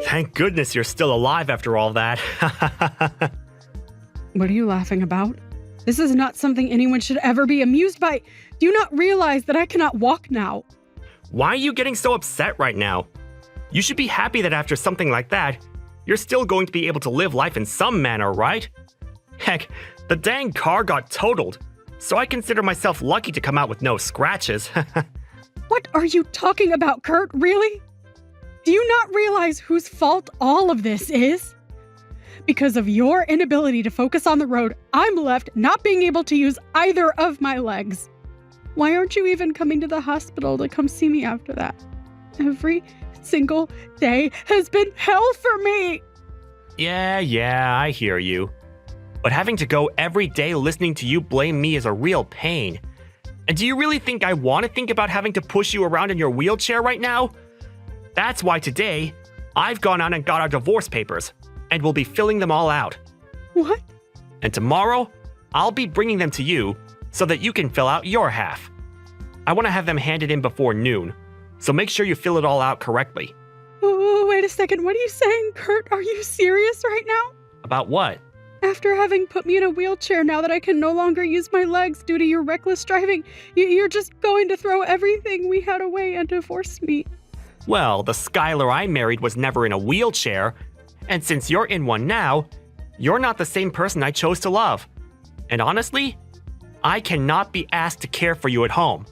Thank goodness you're still alive after all that. What are you laughing about? This is not something anyone should ever be amused by. Do you not realize that I cannot walk now? Why are you getting so upset right now? You should be happy that after something like that, you're still going to be able to live life in some manner, right? Heck, the dang car got totaled, so I consider myself lucky to come out with no scratches. What are you talking about, Kurt? Really? Do you not realize whose fault all of this is? Because of your inability to focus on the road, I'm left not being able to use either of my legs. Why aren't you even coming to the hospital to come see me after that? Every single day has been hell for me. Yeah, I hear you. But having to go every day listening to you blame me is a real pain. And do you really think I want to think about having to push you around in your wheelchair right now? That's why today, I've gone out and got our divorce papers, and we'll be filling them all out. What? And tomorrow, I'll be bringing them to you so that you can fill out your half. I want to have them handed in before noon, so make sure you fill it all out correctly. Oh, wait a second. What are you saying, Kurt? Are you serious right now? About what? After having put me in a wheelchair, now that I can no longer use my legs due to your reckless driving, you're just going to throw everything we had away and divorce me. Well, the Skylar I married was never in a wheelchair, and since you're in one now, you're not the same person I chose to love. And honestly, I cannot be asked to care for you at home.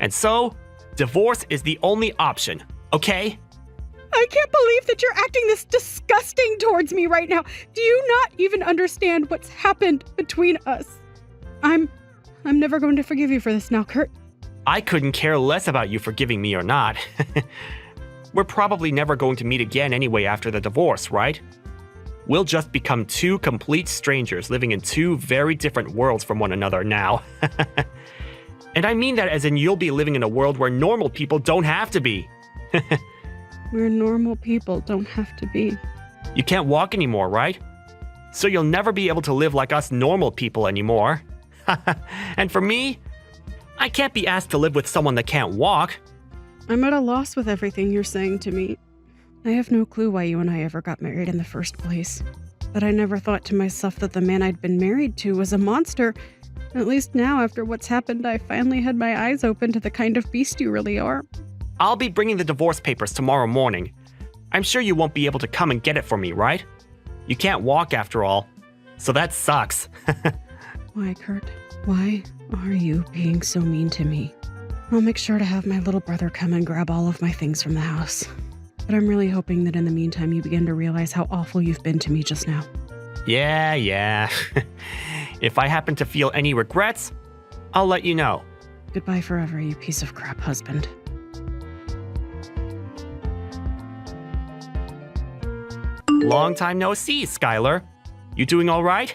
And so, divorce is the only option, okay? I can't believe that you're acting this disgusting towards me right now. Do you not even understand what's happened between us? I'm never going to forgive you for this now, Kurt. I couldn't care less about you forgiving me or not. We're probably never going to meet again anyway after the divorce, right? We'll just become two complete strangers living in two very different worlds from one another now. And I mean that as in you'll be living in a world where normal people don't have to be. Where normal people don't have to be. You can't walk anymore, right? So you'll never be able to live like us normal people anymore. And for me, I can't be asked to live with someone that can't walk. I'm at a loss with everything you're saying to me. I have no clue why you and I ever got married in the first place. But I never thought to myself that the man I'd been married to was a monster. At least now, after what's happened, I finally had my eyes open to the kind of beast you really are. I'll be bringing the divorce papers tomorrow morning. I'm sure you won't be able to come and get it for me, right? You can't walk after all, so that sucks. Why, Kurt? Why are you being so mean to me? I'll make sure to have my little brother come and grab all of my things from the house. But I'm really hoping that in the meantime you begin to realize how awful you've been to me just now. Yeah. If I happen to feel any regrets, I'll let you know. Goodbye forever, you piece of crap husband. Long time no see, Skylar. You doing all right?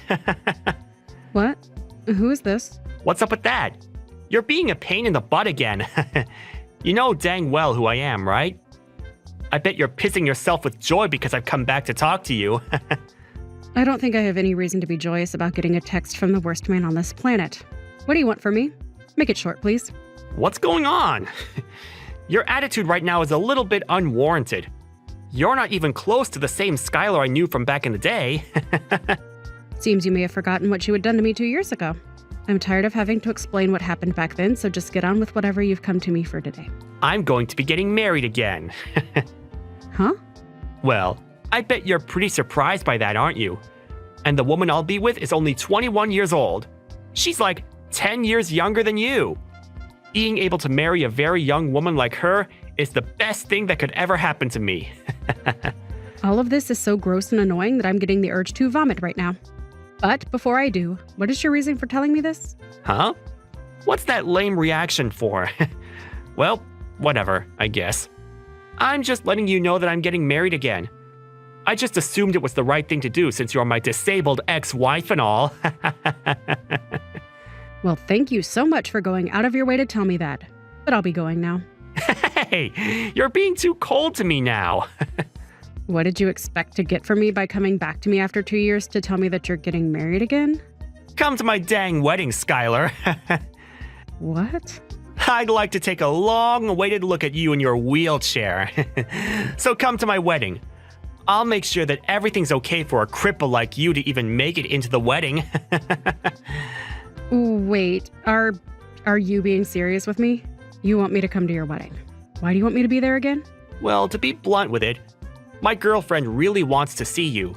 What? Who is this? What's up with that? You're being a pain in the butt again. You know dang well who I am, right? I bet you're pissing yourself with joy because I've come back to talk to you. I don't think I have any reason to be joyous about getting a text from the worst man on this planet. What do you want from me? Make it short, please. What's going on? Your attitude right now is a little bit unwarranted. You're not even close to the same Skylar I knew from back in the day. Seems you may have forgotten what you had done to me 2 years ago. I'm tired of having to explain what happened back then, so just get on with whatever you've come to me for today. I'm going to be getting married again. Huh? Well, I bet you're pretty surprised by that, aren't you? And the woman I'll be with is only 21 years old. She's like 10 years younger than you. Being able to marry a very young woman like her is the best thing that could ever happen to me. All of this is so gross and annoying that I'm getting the urge to vomit right now. But before I do, what is your reason for telling me this? Huh? What's that lame reaction for? Well, whatever, I guess. I'm just letting you know that I'm getting married again. I just assumed it was the right thing to do since you're my disabled ex-wife and all. Well, thank you so much for going out of your way to tell me that. But I'll be going now. Hey, you're being too cold to me now. What did you expect to get from me by coming back to me after 2 years to tell me that you're getting married again? Come to my dang wedding, Skylar. What? I'd like to take a long-awaited look at you in your wheelchair. So come to my wedding. I'll make sure that everything's okay for a cripple like you to even make it into the wedding. Wait, are you being serious with me? You want me to come to your wedding? Why do you want me to be there again? Well, to be blunt with it, my girlfriend really wants to see you.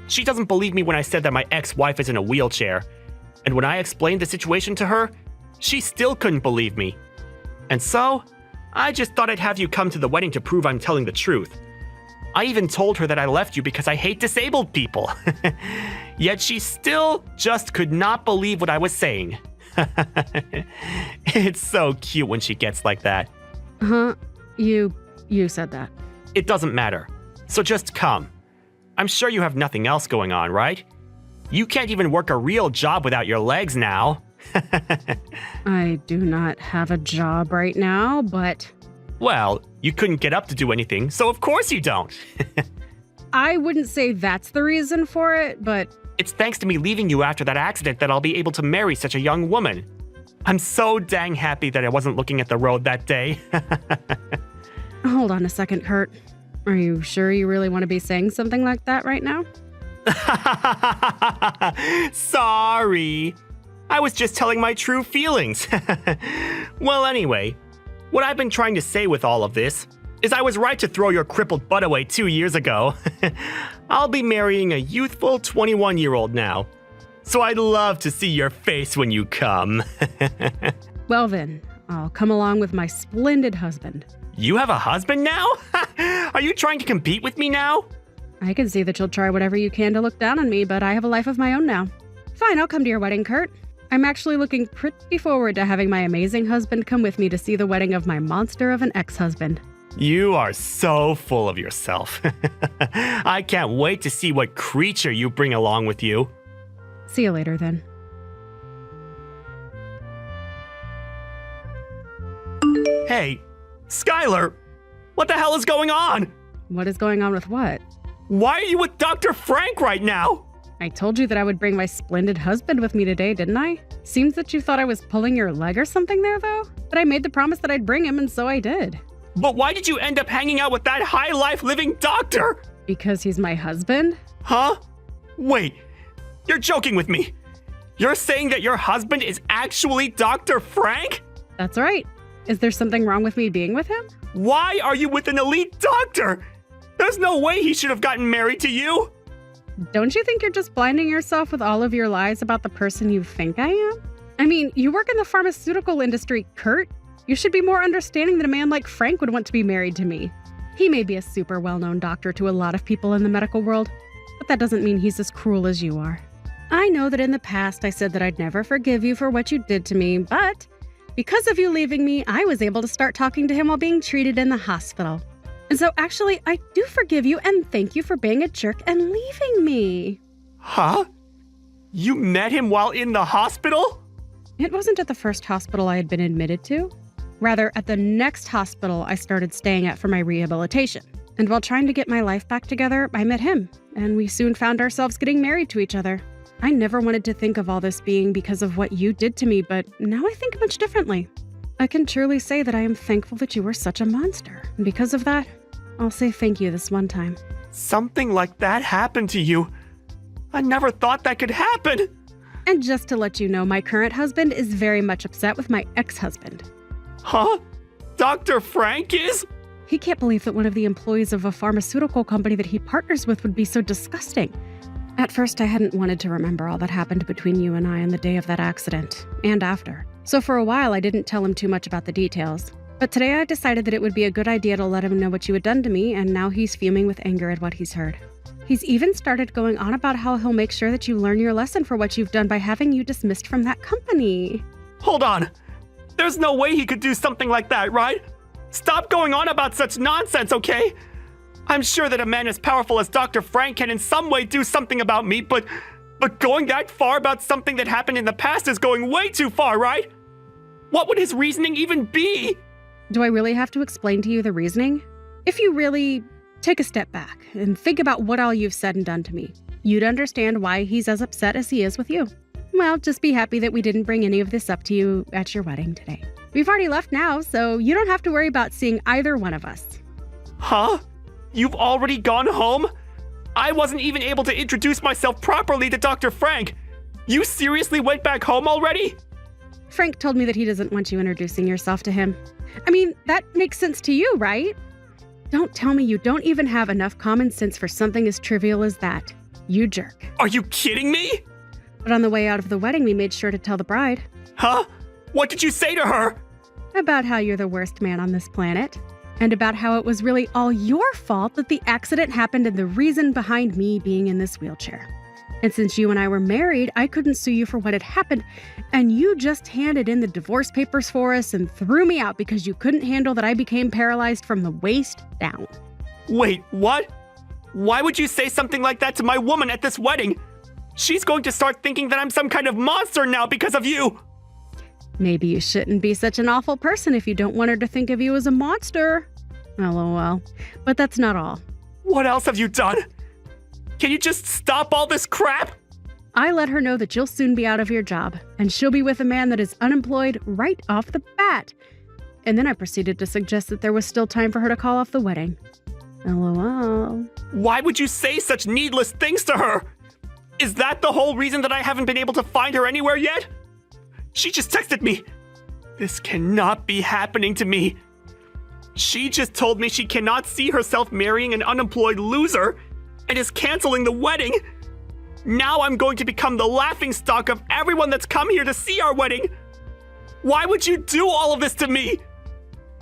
She doesn't believe me when I said that my ex-wife is in a wheelchair. And when I explained the situation to her, she still couldn't believe me. And so, I just thought I'd have you come to the wedding to prove I'm telling the truth. I even told her that I left you because I hate disabled people. Yet she still just could not believe what I was saying. It's so cute when she gets like that. Huh? You said that. It doesn't matter. So just come. I'm sure you have nothing else going on, right? You can't even work a real job without your legs now. I do not have a job right now, but... Well, you couldn't get up to do anything, so of course you don't. I wouldn't say that's the reason for it, but... It's thanks to me leaving you after that accident that I'll be able to marry such a young woman. I'm so dang happy that I wasn't looking at the road that day. Hold on a second, Kurt. Are you sure you really want to be saying something like that right now? Sorry. I was just telling my true feelings. Well, anyway, what I've been trying to say with all of this is I was right to throw your crippled butt away 2 years ago. I'll be marrying a youthful 21-year-old now. So I'd love to see your face when you come. Well then, I'll come along with my splendid husband. You have a husband now? Are you trying to compete with me now? I can see that you'll try whatever you can to look down on me, but I have a life of my own now. Fine, I'll come to your wedding, Kurt. I'm actually looking pretty forward to having my amazing husband come with me to see the wedding of my monster of an ex-husband. You are so full of yourself. I can't wait to see what creature you bring along with you. See you later, then. Hey, Skylar, what the hell is going on? What is going on with what? Why are you with Dr. Frank right now? I told you that I would bring my splendid husband with me today, didn't I? Seems that you thought I was pulling your leg or something there, though. But I made the promise that I'd bring him, and so I did. But why did you end up hanging out with that high-life living doctor? Because he's my husband? Huh? Wait, you're joking with me. You're saying that your husband is actually Dr. Frank? That's right. Is there something wrong with me being with him? Why are you with an elite doctor? There's no way he should have gotten married to you. Don't you think you're just blinding yourself with all of your lies about the person you think I am? I mean, you work in the pharmaceutical industry, Kurt. You should be more understanding that a man like Frank would want to be married to me. He may be a super well-known doctor to a lot of people in the medical world, but that doesn't mean he's as cruel as you are. I know that in the past I said that I'd never forgive you for what you did to me, but because of you leaving me, I was able to start talking to him while being treated in the hospital. And so actually, I do forgive you and thank you for being a jerk and leaving me. Huh? You met him while in the hospital? It wasn't at the first hospital I had been admitted to. Rather, at the next hospital I started staying at for my rehabilitation. And while trying to get my life back together, I met him, and we soon found ourselves getting married to each other. I never wanted to think of all this being because of what you did to me, but now I think much differently. I can truly say that I am thankful that you were such a monster. And because of that, I'll say thank you this one time. Something like that happened to you. I never thought that could happen. And just to let you know, my current husband is very much upset with my ex-husband. Huh? Dr. Frank is? He can't believe that one of the employees of a pharmaceutical company that he partners with would be so disgusting. At first, I hadn't wanted to remember all that happened between you and I on the day of that accident, and after. So for a while, I didn't tell him too much about the details. But today I decided that it would be a good idea to let him know what you had done to me, and now he's fuming with anger at what he's heard. He's even started going on about how he'll make sure that you learn your lesson for what you've done by having you dismissed from that company. Hold on. There's no way he could do something like that, right? Stop going on about such nonsense, okay? I'm sure that a man as powerful as Dr. Frank can in some way do something about me, but going that far about something that happened in the past is going way too far, right? What would his reasoning even be? Do I really have to explain to you the reasoning? If you really take a step back and think about what all you've said and done to me, you'd understand why he's as upset as he is with you. Well, just be happy that we didn't bring any of this up to you at your wedding today. We've already left now, so you don't have to worry about seeing either one of us. Huh? You've already gone home? I wasn't even able to introduce myself properly to Dr. Frank. You seriously went back home already? Frank told me that he doesn't want you introducing yourself to him. I mean, that makes sense to you, right? Don't tell me you don't even have enough common sense for something as trivial as that. You jerk. Are you kidding me? But on the way out of the wedding, we made sure to tell the bride. Huh? What did you say to her? About how you're the worst man on this planet. And about how it was really all your fault that the accident happened and the reason behind me being in this wheelchair. And since you and I were married, I couldn't sue you for what had happened. And you just handed in the divorce papers for us and threw me out because you couldn't handle that I became paralyzed from the waist down. Wait, what? Why would you say something like that to my woman at this wedding? She's going to start thinking that I'm some kind of monster now because of you. Maybe you shouldn't be such an awful person if you don't want her to think of you as a monster. LOL. But that's not all. What else have you done? Can you just stop all this crap? I let her know that you'll soon be out of your job, and she'll be with a man that is unemployed right off the bat. And then I proceeded to suggest that there was still time for her to call off the wedding. LOL. Why would you say such needless things to her? Is that the whole reason that I haven't been able to find her anywhere yet? She just texted me. This cannot be happening to me. She just told me she cannot see herself marrying an unemployed loser and is canceling the wedding. Now I'm going to become the laughingstock of everyone that's come here to see our wedding. Why would you do all of this to me?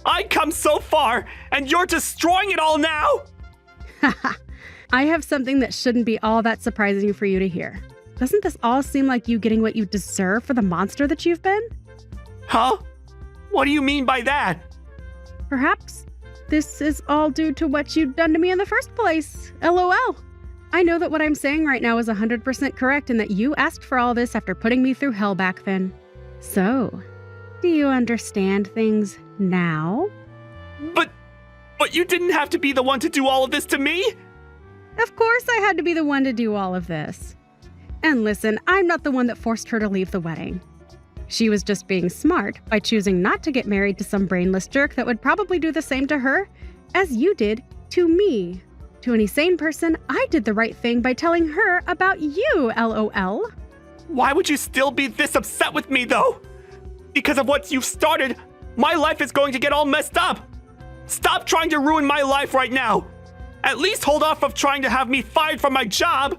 I come so far, and you're destroying it all now. I have something that shouldn't be all that surprising for you to hear. Doesn't this all seem like you getting what you deserve for the monster that you've been? Huh? What do you mean by that? Perhaps this is all due to what you've done to me in the first place. LOL. I know that what I'm saying right now is 100% correct and that you asked for all this after putting me through hell back then. So, do you understand things now? But you didn't have to be the one to do all of this to me? Of course I had to be the one to do all of this. And listen, I'm not the one that forced her to leave the wedding. She was just being smart by choosing not to get married to some brainless jerk that would probably do the same to her as you did to me. To any sane person, I did the right thing by telling her about you, LOL. Why would you still be this upset with me, though? Because of what you've started, my life is going to get all messed up. Stop trying to ruin my life right now. At least hold off of trying to have me fired from my job.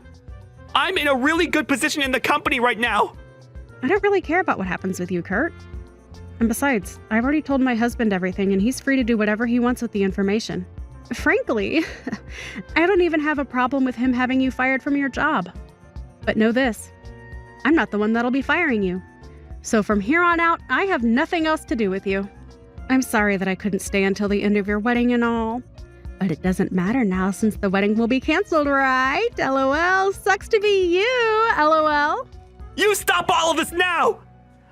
I'm in a really good position in the company right now. I don't really care about what happens with you, Kurt. And besides, I've already told my husband everything and he's free to do whatever he wants with the information. Frankly, I don't even have a problem with him having you fired from your job. But know this, I'm not the one that'll be firing you. So from here on out, I have nothing else to do with you. I'm sorry that I couldn't stay until the end of your wedding and all. But it doesn't matter now since the wedding will be canceled, right? LOL, sucks to be you, LOL. You stop all of this now!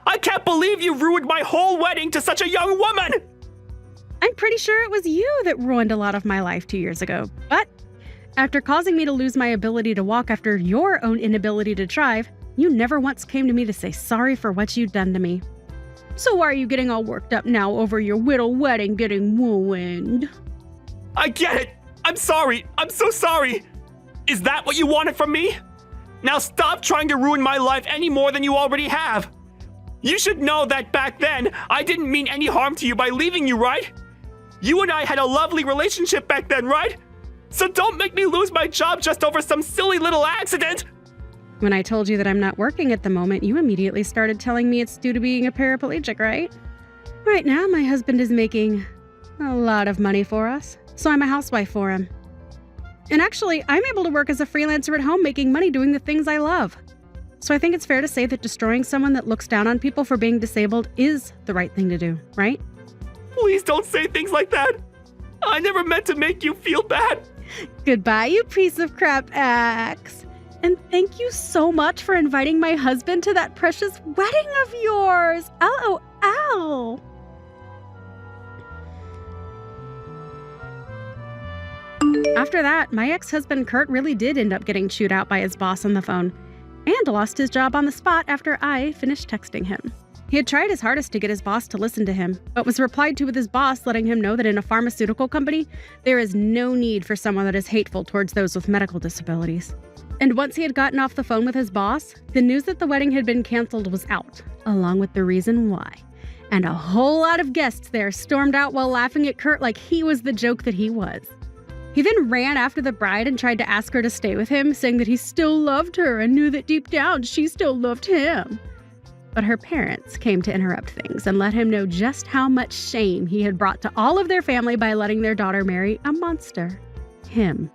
I can't believe you ruined my whole wedding to such a young woman! I'm pretty sure it was you that ruined a lot of my life 2 years ago. But after causing me to lose my ability to walk after your own inability to drive, you never once came to me to say sorry for what you'd done to me. So why are you getting all worked up now over your whittle wedding getting ruined? I get it! I'm sorry! I'm so sorry! Is that what you wanted from me? Now stop trying to ruin my life any more than you already have! You should know that back then, I didn't mean any harm to you by leaving you, right? You and I had a lovely relationship back then, right? So don't make me lose my job just over some silly little accident! When I told you that I'm not working at the moment, you immediately started telling me it's due to being a paraplegic, right? Right now, my husband is making a lot of money for us, so I'm a housewife for him. And actually, I'm able to work as a freelancer at home making money doing the things I love. So I think it's fair to say that destroying someone that looks down on people for being disabled is the right thing to do, right? Please don't say things like that! I never meant to make you feel bad! Goodbye, you piece of crap axe. And thank you so much for inviting my husband to that precious wedding of yours! LOL! After that, my ex-husband Kurt really did end up getting chewed out by his boss on the phone and lost his job on the spot after I finished texting him. He had tried his hardest to get his boss to listen to him, but was replied to with his boss letting him know that in a pharmaceutical company, there is no need for someone that is hateful towards those with medical disabilities. And once he had gotten off the phone with his boss, the news that the wedding had been canceled was out, along with the reason why. And a whole lot of guests there stormed out while laughing at Kurt like he was the joke that he was. He then ran after the bride and tried to ask her to stay with him, saying that he still loved her and knew that deep down she still loved him. But her parents came to interrupt things and let him know just how much shame he had brought to all of their family by letting their daughter marry a monster. Him.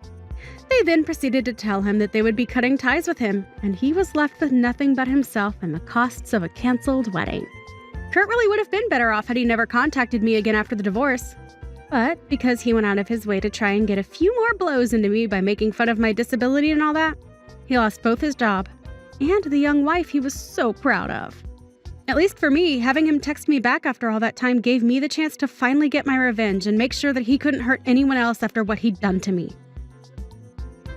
They then proceeded to tell him that they would be cutting ties with him, and he was left with nothing but himself and the costs of a canceled wedding. Kurt really would have been better off had he never contacted me again after the divorce. But because he went out of his way to try and get a few more blows into me by making fun of my disability and all that, he lost both his job and the young wife he was so proud of. At least for me, having him text me back after all that time gave me the chance to finally get my revenge and make sure that he couldn't hurt anyone else after what he'd done to me.